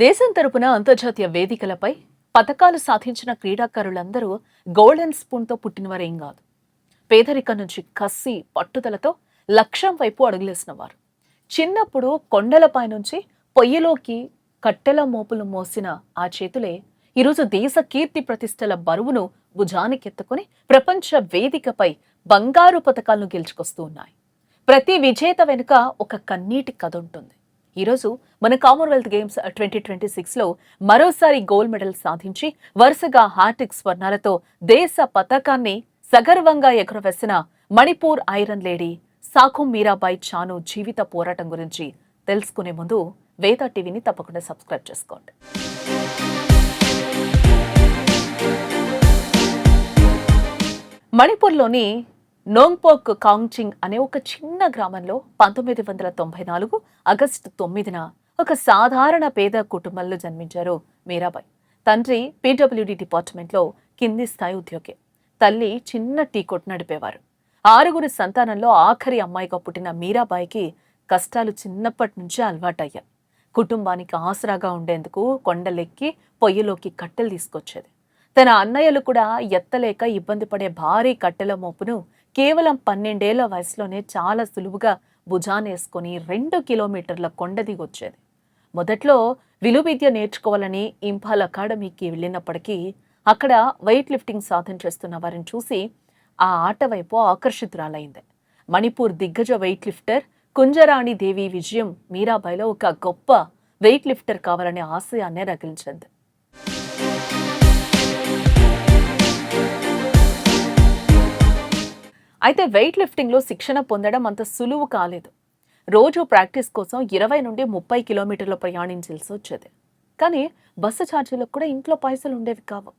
దేశం తరపున అంతర్జాతీయ వేదికలపై పతకాలు సాధించిన క్రీడాకారులందరూ గోల్డెన్ స్పూన్తో పుట్టినవారేం కాదు. పేదరికం నుంచి కసి పట్టుదలతో లక్ష్యం వైపు అడుగులేసిన వారు. చిన్నప్పుడు కొండలపై నుంచి పొయ్యిలోకి కట్టెల మోపులు మోసిన ఆ చేతులే ఈరోజు దేశ కీర్తి ప్రతిష్టల బరువును భుజానికెత్తుకుని ప్రపంచ వేదికపై బంగారు పతకాలను గెలుచుకొస్తూ ఉన్నాయి. ప్రతి విజేత వెనుక ఒక కన్నీటి కథ ఉంటుంది. ఈరోజు మన కామన్వెల్త్ గేమ్స్ 2026లో మరోసారి గోల్డ్ మెడల్ సాధించి వరుసగా హ్యాట్రిక్ స్వర్ణాలతో దేశ పతాకాన్ని సగర్వంగా ఎగురవేసిన మణిపూర్ ఐరన్ లేడీ సాఖుం మీరాబాయి చాను జీవిత పోరాటం గురించి తెలుసుకునే ముందు వేద టీవీని తప్పకుండా సబ్స్క్రైబ్ చేసుకోండి. మణిపూర్లోని నోంగ్పోక్ కాంగ్చింగ్ అనే ఒక చిన్న గ్రామంలో 1994 ఆగస్టు 9న ఒక సాధారణ పేద కుటుంబంలో జన్మించారు మీరాబాయి. తండ్రి PWD డిపార్ట్మెంట్లో కింది స్థాయి ఉద్యోగి, తల్లి చిన్న టీ కొట్టు నడిపేవారు. 6 సంతానంలో ఆఖరి అమ్మాయిగా పుట్టిన మీరాబాయికి కష్టాలు చిన్నప్పటి నుంచే అలవాటయ్యాయి. కుటుంబానికి ఆసరాగా ఉండేందుకు కొండలెక్కి పొయ్యిలోకి కట్టెలు తీసుకొచ్చేది. తన అన్నయ్యలు కూడా ఎత్తలేక ఇబ్బంది పడే భారీ కట్టెల మోపును కేవలం 12 ఏళ్ల వయసులోనే చాలా సులువుగా భుజానేసుకొని 2 కిలోమీటర్ల కొండ దిగొచ్చేది. మొదట్లో విలువిద్య నేర్చుకోవాలని ఇంఫాల్ అకాడమీకి వెళ్ళినప్పటికీ అక్కడ వెయిట్ లిఫ్టింగ్ సాధన చేస్తున్న వారిని చూసి ఆ ఆట వైపు ఆకర్షితురాలైంది. మణిపూర్ దిగ్గజ వెయిట్ లిఫ్టర్ కుంజరాణి దేవి విజయం మీరాబాయిలో ఒక గొప్ప వెయిట్ లిఫ్టర్ కావాలనే ఆశయాన్నే రగిలించింది. అయితే వెయిట్ లిఫ్టింగ్లో శిక్షణ పొందడం అంత సులువు కాలేదు. రోజు ప్రాక్టీస్ కోసం 20 నుండి 30 కిలోమీటర్లు ప్రయాణించాల్సి వచ్చేది. కానీ బస్సు ఛార్జీలకు కూడా ఇంట్లో పైసలు ఉండేవి కావు.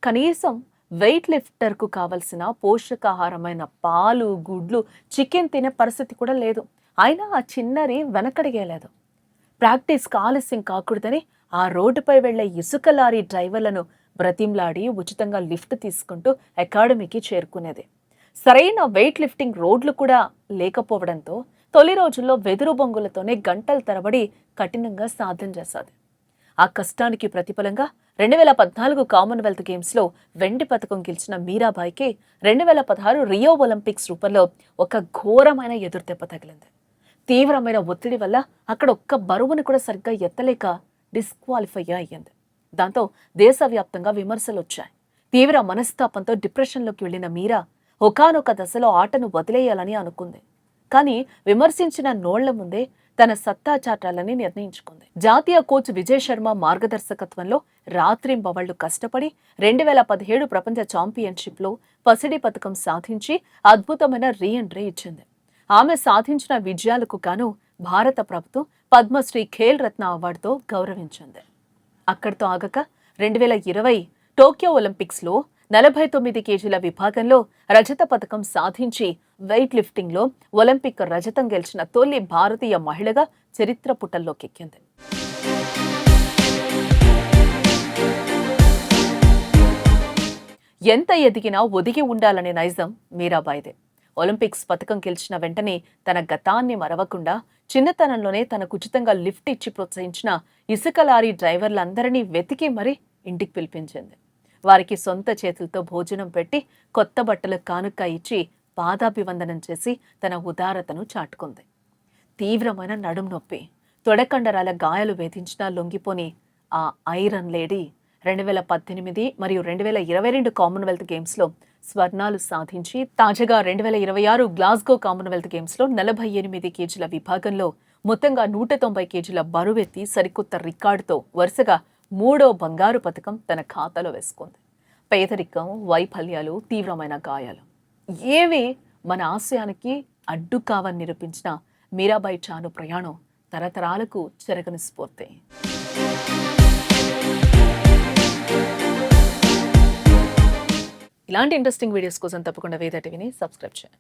కనీసం వెయిట్ లిఫ్టర్కు కావలసిన పోషకాహారమైన పాలు, గుడ్లు, చికెన్ తినే పరిస్థితి కూడా లేదు. అయినా ఆ చిన్నరి వెనకడిగేలేదు. ప్రాక్టీస్కి ఆలస్యం కాకూడదని ఆ రోడ్డుపై వెళ్లే ఇసుక లారీ డ్రైవర్లను బ్రతిమ్లాడి ఉచితంగా లిఫ్ట్ తీసుకుంటూ అకాడమీకి చేరుకునేది. సరైన వెయిట్ లిఫ్టింగ్ రోడ్లు కూడా లేకపోవడంతో తొలి రోజుల్లో వెదురు బొంగులతోనే గంటల తరబడి కఠినంగా సాధన చేశాది. ఆ కష్టానికి ప్రతిఫలంగా 2014 కామన్వెల్త్ గేమ్స్లో వెండి పతకం గెలిచిన మీరాబాయికి 2016 రియో ఒలింపిక్స్ రూపంలో ఒక ఘోరమైన ఎదురుదెబ్బ తగిలింది. తీవ్రమైన ఒత్తిడి వల్ల అక్కడ ఒక్క బరువును కూడా సరిగ్గా ఎత్తలేక డిస్క్వాలిఫై అయ్యింది. దాంతో దేశవ్యాప్తంగా విమర్శలు వచ్చాయి. తీవ్ర మనస్తాపంతో డిప్రెషన్లోకి వెళ్లిన మీరా ఒకానొక దశలో ఆటను వదిలేయాలని అనుకుంది. కానీ విమర్శించిన నోళ్ల ముందే తన సత్తా చాటాలని నిర్ణయించుకుంది. జాతీయ కోచ్ విజయ్ శర్మ మార్గదర్శకత్వంలో రాత్రింబవళ్లు కష్టపడి 2017 ప్రపంచ ఛాంపియన్షిప్లో పసిడి పతకం సాధించి అద్భుతమైన రీఎంట్రీ ఇచ్చింది. ఆమె సాధించిన విజయాలకు గాను భారత ప్రభుత్వం పద్మశ్రీ ఖేల్ రత్న అవార్డుతో గౌరవించింది. అక్కడితో ఆగక 2020 టోక్యో ఒలింపిక్స్లో 49 కేజీల విభాగంలో రజత పతకం సాధించి వెయిట్ లిఫ్టింగ్లో ఒలింపిక్ రజతం గెలిచిన తొలి భారతీయ మహిళగా చరిత్ర పుటల్లోకెక్కింది. ఎంత ఎదిగినా ఒదిగి ఉండాలనే నైజం మీరాబాయిదే. ఒలింపిక్స్ పతకం గెలిచిన వెంటనే తన గతాన్ని మరవకుండా చిన్నతనంలోనే తనకు ఉచితంగా లిఫ్ట్ ఇచ్చి ప్రోత్సహించిన ఇసుక లారీ డ్రైవర్లందరినీ వెతికి మరీ ఇంటికి పిలిపించింది. వారికి సొంత చేతులతో భోజనం పెట్టి కొత్త బట్టలు కానుక ఇచ్చి పాదాభివందనం చేసి తన ఉదారతను చాటుకుంది. తీవ్రమైన నడుం నొప్పి, తొడకండరాల గాయాలు వేధించినా లొంగిపోని ఆ ఐరన్ లేడీ 2018 మరియు 2022 కామన్వెల్త్ గేమ్స్లో స్వర్ణాలు సాధించి తాజాగా 2026 గ్లాస్గో కామన్వెల్త్ గేమ్స్లో 48 కేజీల విభాగంలో మొత్తంగా 190 కేజీల బరువెత్తి సరికొత్త రికార్డుతో వరుసగా 3వ బంగారు పతకం తన ఖాతాలో వేసుకుంది. పేదరికం, వైఫల్యాలు, తీవ్రమైన గాయాలు ఏవి మన ఆశయానికి అడ్డు కావని నిరూపించిన మీరాబాయి చాను ప్రయాణం తరతరాలకు చెరగని స్ఫూర్తి. ఇలాంటి ఇంట్రెస్టింగ్ వీడియోస్ కోసం తప్పకుండా వేద టీవీని సబ్స్క్రైబ్ చేయండి.